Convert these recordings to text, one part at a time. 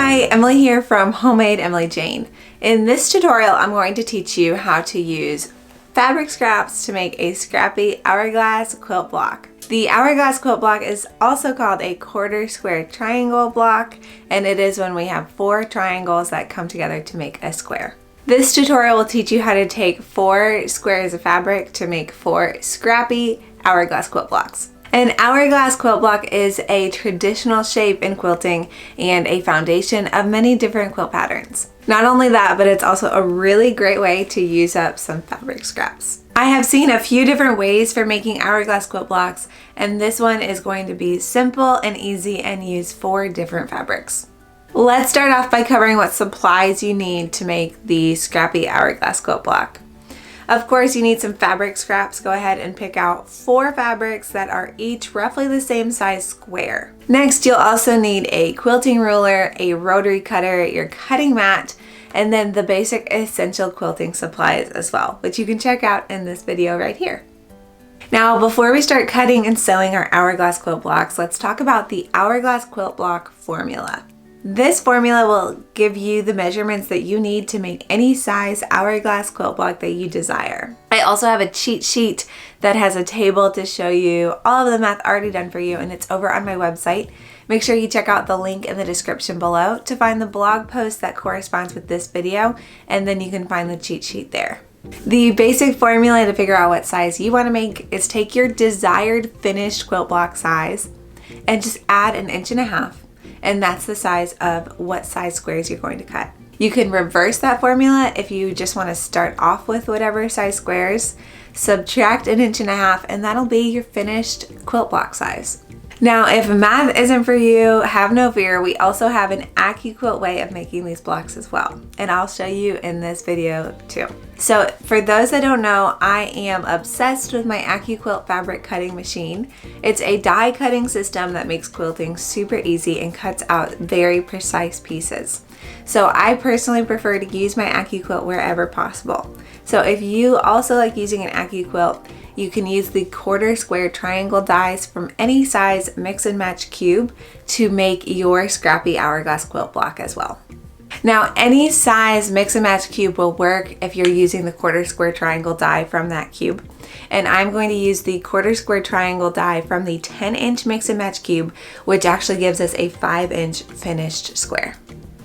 Hi, Emily here from Homemade Emily Jane. In this tutorial, I'm going to teach you how to use fabric scraps to make a Scrappy Hourglass Quilt Block. The Hourglass Quilt Block is also called a quarter square triangle block, and it is when we have 4 triangles that come together to make a square. This tutorial will teach you how to take 4 squares of fabric to make 4 Scrappy Hourglass Quilt Blocks. An hourglass quilt block is a traditional shape in quilting and a foundation of many different quilt patterns. Not only that, but it's also a really great way to use up some fabric scraps. I have seen a few different ways for making hourglass quilt blocks, and this one is going to be simple and easy and use 4 different fabrics. Let's start off by covering what supplies you need to make the Scrappy Hourglass Quilt Block. Of course, you need some fabric scraps. Go ahead and pick out 4 fabrics that are each roughly the same size square. Next, you'll also need a quilting ruler, a rotary cutter, your cutting mat, and then the basic essential quilting supplies as well, which you can check out in this video right here. Now, before we start cutting and sewing our hourglass quilt blocks, let's talk about the hourglass quilt block formula. This formula will give you the measurements that you need to make any size hourglass quilt block that you desire. I also have a cheat sheet that has a table to show you all of the math already done for you, and it's over on my website. Make sure you check out the link in the description below to find the blog post that corresponds with this video, and then you can find the cheat sheet there. The basic formula to figure out what size you want to make is take your desired finished quilt block size and just add 1.5 inches. And that's the size of what size squares you're going to cut. You can reverse that formula if you just want to start off with whatever size squares, subtract 1.5 inches, and that'll be your finished quilt block size. Now, if math isn't for you, have no fear. We also have an AccuQuilt way of making these blocks as well, and I'll show you in this video too. So for those that don't know, I am obsessed with my AccuQuilt fabric cutting machine. It's a die cutting system that makes quilting super easy and cuts out very precise pieces. So I personally prefer to use my AccuQuilt wherever possible. So if you also like using an AccuQuilt, you can use the quarter square triangle dies from any size Mix and Match Qube to make your Scrappy Hourglass Quilt Block as well. Now, any size Mix and Match Qube will work if you're using the quarter square triangle die from that cube. And I'm going to use the quarter square triangle die from the 10-inch Mix and Match Qube, which actually gives us a 5-inch finished square.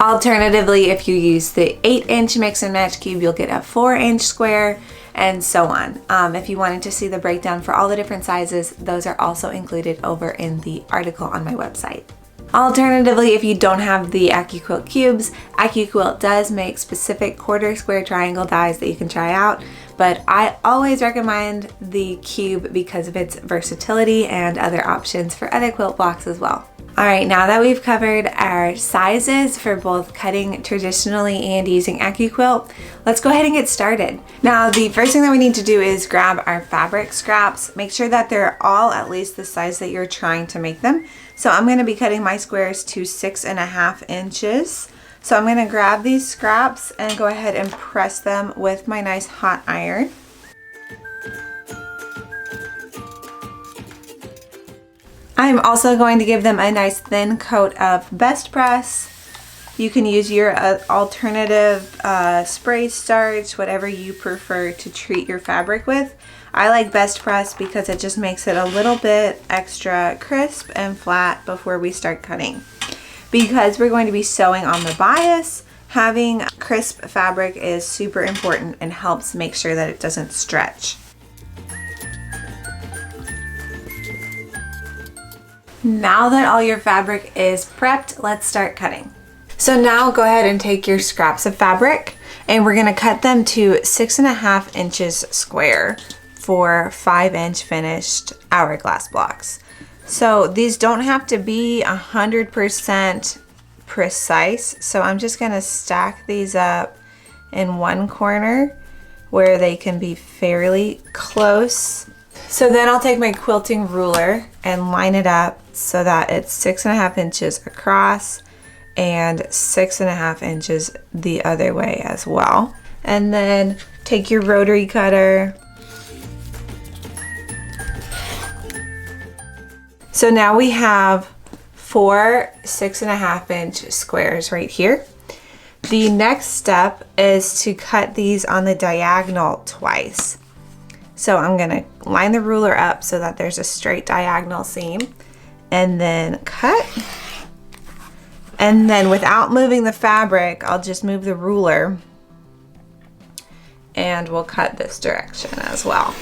Alternatively, if you use the 8-inch Mix and Match Qube, you'll get a 4-inch square, and so on. If you wanted to see the breakdown for all the different sizes, those are also included over in the article on my website. Alternatively, if you don't have the AccuQuilt cubes, AccuQuilt does make specific quarter square triangle dies that you can try out, but I always recommend the cube because of its versatility and other options for other quilt blocks as well. Alright, now that we've covered our sizes for both cutting traditionally and using AccuQuilt, let's go ahead and get started. Now, the first thing that we need to do is grab our fabric scraps. Make sure that they're all at least the size that you're trying to make them. So I'm going to be cutting my squares to 6.5 inches. So I'm going to grab these scraps and go ahead and press them with my nice hot iron. I'm also going to give them a nice thin coat of Best Press. You can use your alternative spray starch, whatever you prefer to treat your fabric with. I like Best Press because it just makes it a little bit extra crisp and flat before we start cutting. Because we're going to be sewing on the bias, having crisp fabric is super important and helps make sure that it doesn't stretch. Now that all your fabric is prepped, let's start cutting. So now go ahead and take your scraps of fabric and we're going to cut them to 6.5 inches square for 5-inch finished hourglass blocks. So these don't have to be 100% precise. So I'm just going to stack these up in one corner where they can be fairly close. So then I'll take my quilting ruler and line it up so that it's 6.5 inches across and 6.5 inches the other way as well. And then take your rotary cutter. So now we have 4 6.5-inch squares right here. The next step is to cut these on the diagonal twice. So I'm gonna line the ruler up so that there's a straight diagonal seam, and then cut. And then without moving the fabric, I'll just move the ruler and we'll cut this direction as well.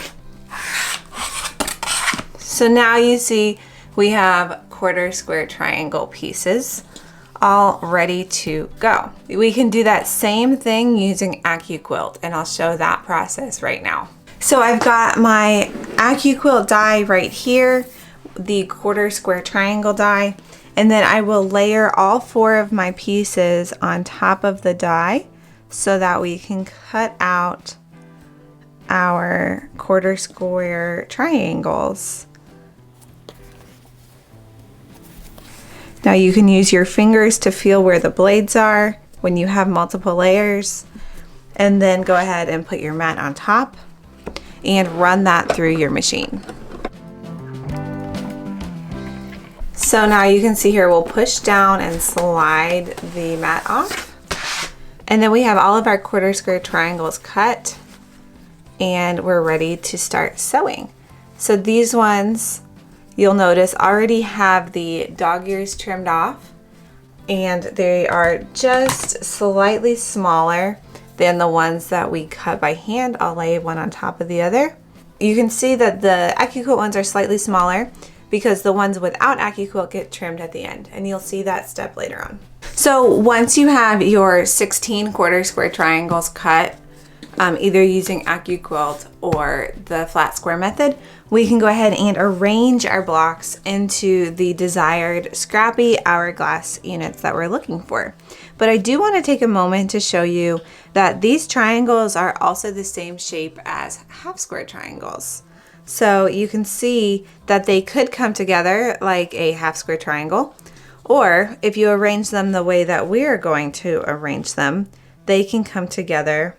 So now you see we have quarter square triangle pieces all ready to go. We can do that same thing using AccuQuilt, and I'll show that process right now. So I've got my AccuQuilt die right here, the quarter square triangle die, and then I will layer all 4 of my pieces on top of the die so that we can cut out our quarter square triangles. Now you can use your fingers to feel where the blades are when you have multiple layers, and then go ahead and put your mat on top and run that through your machine. So now you can see here, we'll push down and slide the mat off. And then we have all of our quarter square triangles cut, and we're ready to start sewing. So these ones, you'll notice, already have the dog ears trimmed off, and they are just slightly smaller than the ones that we cut by hand. I'll lay one on top of the other. You can see that the AccuQuilt ones are slightly smaller because the ones without AccuQuilt get trimmed at the end, and you'll see that step later on. So once you have your 16 quarter square triangles cut, either using AccuQuilt or the flat square method, we can go ahead and arrange our blocks into the desired scrappy hourglass units that we're looking for. But I do want to take a moment to show you that these triangles are also the same shape as half square triangles. So you can see that they could come together like a half square triangle, or if you arrange them the way that we're going to arrange them, they can come together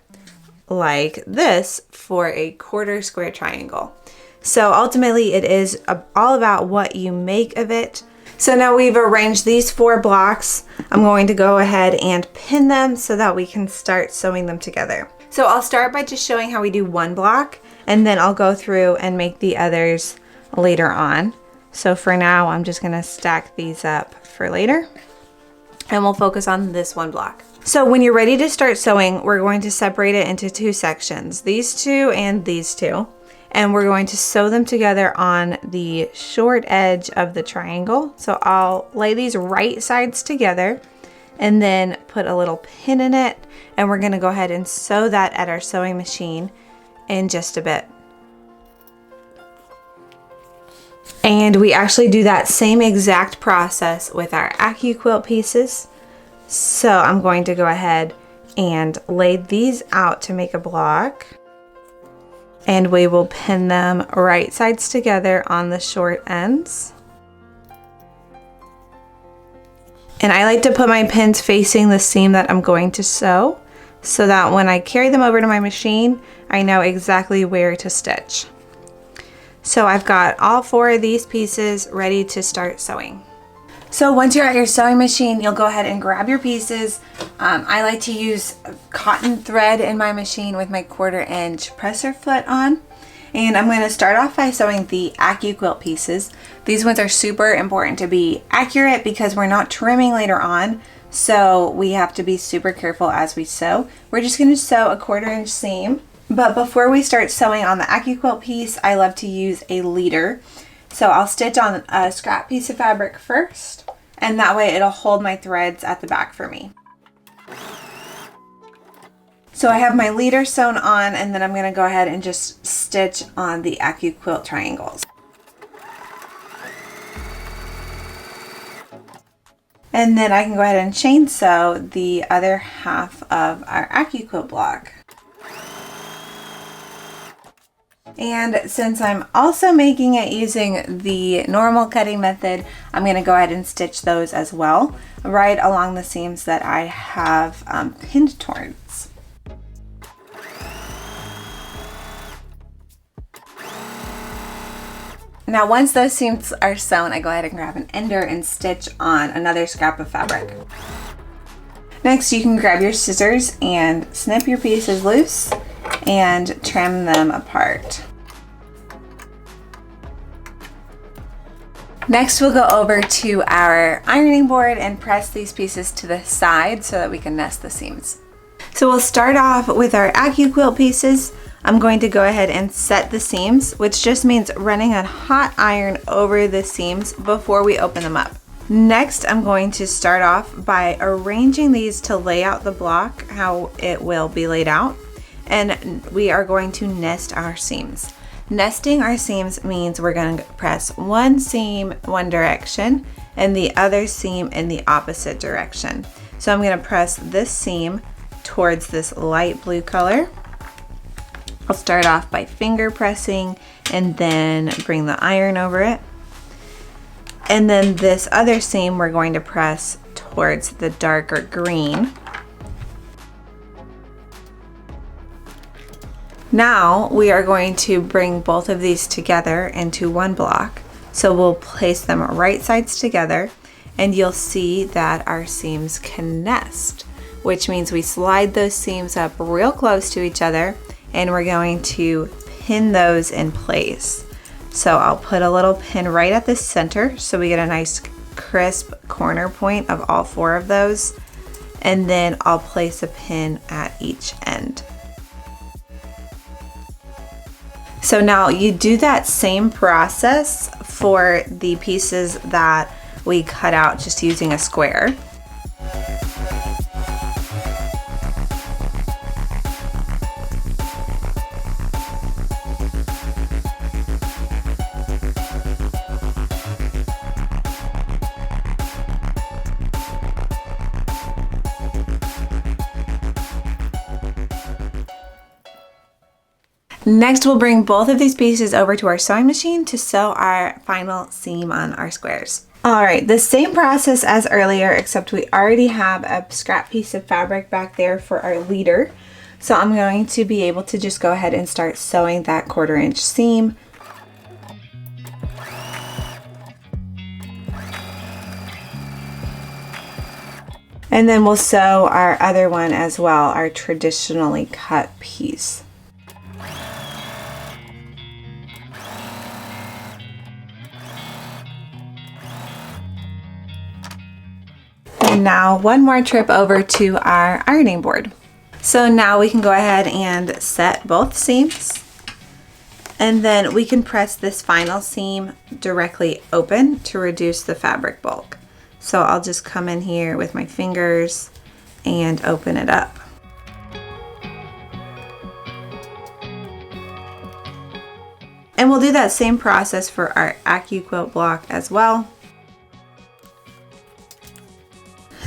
like this for a quarter square triangle. So ultimately it is all about what you make of it. So now we've arranged these 4 blocks. I'm going to go ahead and pin them so that we can start sewing them together. So I'll start by just showing how we do one block, and then I'll go through and make the others later on. So for now, I'm just gonna stack these up for later, and we'll focus on this one block. So when you're ready to start sewing, we're going to separate it into 2 sections, these 2 and these 2. And we're going to sew them together on the short edge of the triangle. So I'll lay these right sides together and then put a little pin in it. And we're gonna go ahead and sew that at our sewing machine in just a bit. And we actually do that same exact process with our AccuQuilt pieces. So I'm going to go ahead and lay these out to make a block. And we will pin them right sides together on the short ends. And I like to put my pins facing the seam that I'm going to sew, so that when I carry them over to my machine, I know exactly where to stitch. So I've got all 4 of these pieces ready to start sewing. So once you're at your sewing machine, you'll go ahead and grab your pieces. I like to use cotton thread in my machine with my 1/4 inch presser foot on. And I'm going to start off by sewing the AccuQuilt pieces. These ones are super important to be accurate because we're not trimming later on. So we have to be super careful as we sew. We're just going to sew a 1/4 inch seam. But before we start sewing on the AccuQuilt piece, I love to use a leader. So I'll stitch on a scrap piece of fabric first, and that way it'll hold my threads at the back for me. So I have my leader sewn on, and then I'm going to go ahead and just stitch on the AccuQuilt triangles. And then I can go ahead and chain sew the other half of our AccuQuilt block. And since I'm also making it using the normal cutting method, I'm going to go ahead and stitch those as well, right along the seams that I have pinned towards. Now once those seams are sewn, I go ahead and grab an ender and stitch on another scrap of fabric. Next, you can grab your scissors and snip your pieces loose and trim them apart. Next, we'll go over to our ironing board and press these pieces to the side so that we can nest the seams. So we'll start off with our AccuQuilt pieces. I'm going to go ahead and set the seams, which just means running a hot iron over the seams before we open them up. Next, I'm going to start off by arranging these to lay out the block how it will be laid out, and we are going to nest our seams. Nesting our seams means we're going to press one seam one direction and the other seam in the opposite direction. So I'm going to press this seam towards this light blue color. I'll start off by finger pressing and then bring the iron over it. And then this other seam we're going to press towards the darker green. Now we are going to bring both of these together into one block. So we'll place them right sides together and you'll see that our seams can nest, which means we slide those seams up real close to each other and we're going to pin those in place. So I'll put a little pin right at the center so we get a nice crisp corner point of all four of those, and then I'll place a pin at each end. So now you do that same process for the pieces that we cut out just using a square. Next, we'll bring both of these pieces over to our sewing machine to sew our final seam on our squares. All right, the same process as earlier, except we already have a scrap piece of fabric back there for our leader. So I'm going to be able to just go ahead and start sewing that 1/4 inch seam. And then we'll sew our other one as well, our traditionally cut piece. And now one more trip over to our ironing board. So now we can go ahead and set both seams, and then we can press this final seam directly open to reduce the fabric bulk. So I'll just come in here with my fingers and open it up. And we'll do that same process for our AccuQuilt block as well.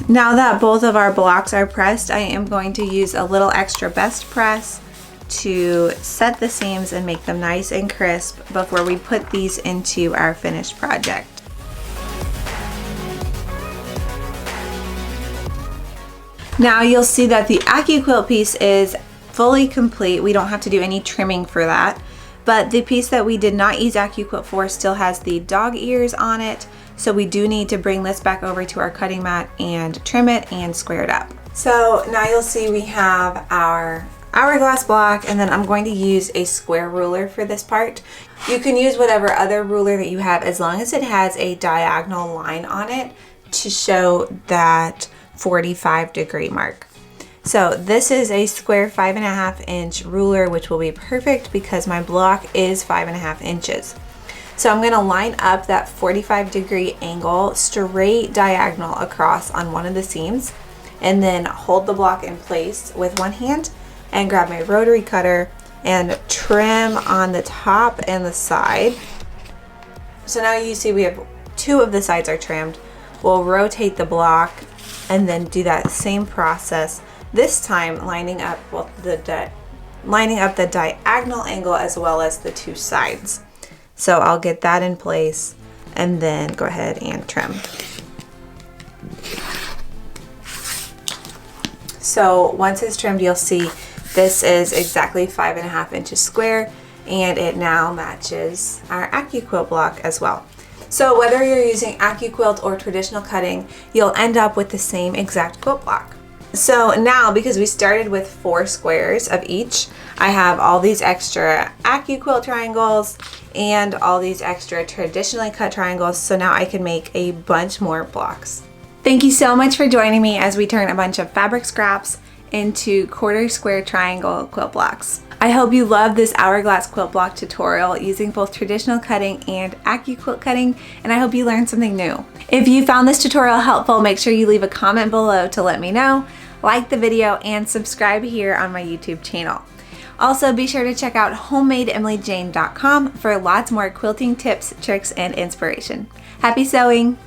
Now that both of our blocks are pressed, I am going to use a little extra best press to set the seams and make them nice and crisp before we put these into our finished project. Now you'll see that the AccuQuilt piece is fully complete. We don't have to do any trimming for that, but the piece that we did not use AccuQuilt for still has the dog ears on it. So we do need to bring this back over to our cutting mat and trim it and square it up. So now you'll see we have our hourglass block, and then I'm going to use a square ruler for this part. You can use whatever other ruler that you have as long as it has a diagonal line on it to show that 45-degree mark. So this is a square 5.5 inch ruler, which will be perfect because my block is 5.5 inches. So I'm going to line up that 45-degree angle straight diagonal across on one of the seams, and then hold the block in place with one hand and grab my rotary cutter and trim on the top and the side. So now you see we have 2 of the sides are trimmed. We'll rotate the block and then do that same process, this time lining up the diagonal angle as well as the 2 sides. So I'll get that in place and then go ahead and trim. So once it's trimmed, you'll see this is exactly 5.5 inches square, and it now matches our AccuQuilt block as well. So whether you're using AccuQuilt or traditional cutting, you'll end up with the same exact quilt block. So now, because we started with 4 squares of each, I have all these extra AccuQuilt triangles and all these extra traditionally cut triangles, so now I can make a bunch more blocks. Thank you so much for joining me as we turn a bunch of fabric scraps into quarter square triangle quilt blocks. I hope you love this Hourglass Quilt Block tutorial using both traditional cutting and AccuQuilt cutting, and I hope you learned something new. If you found this tutorial helpful, make sure you leave a comment below to let me know, like the video, and subscribe here on my YouTube channel. Also, be sure to check out homemademilykjane.com for lots more quilting tips, tricks, and inspiration. Happy sewing!